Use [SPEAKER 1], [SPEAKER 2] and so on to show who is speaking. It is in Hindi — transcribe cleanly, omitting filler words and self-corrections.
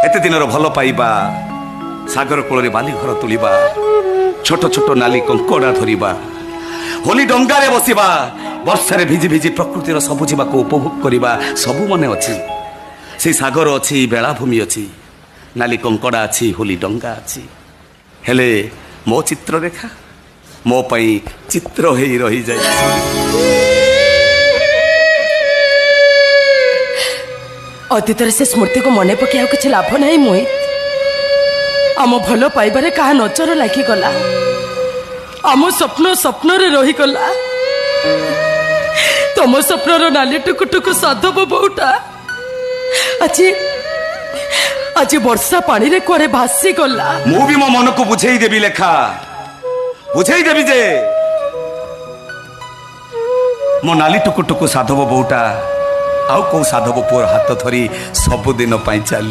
[SPEAKER 1] एते दिनर भल पाइबा सागर कूल बाली घर तुलिबा छोट छोट नाली कंकड़ा धरिबा होली डंगारे बसिबा वर्षारे भिजी भिजी प्रकृतिर सबुजिबा को उपभोग करिबा सबु मने अछि। से सागर अछि बेलाभूमि अछि नाली कंकड़ा अछि होली डंगा अछि हेले मो चित्र रेखा मो पई चित्र हेई रही जाय।
[SPEAKER 2] अतीतर से स्मृति को मने पकिया किछ लाभ नहीं मोहित। आम भल पाइबारे कहा नजर लागी गला आम स्वप्न स्वप्न रे रही गला तुम स्वप्नर नाली टुकु टुकु साधव बोटा आज आज वर्षा पानी रे कुआरे भासी गला।
[SPEAKER 1] मु भी मो मन को बुझेई देबी लेखा बुझेई देबी जे मो नाली टुकु टुकु साधव बोटा आउ को साधव पुअर हाथ धरी सबुदिन पाई चली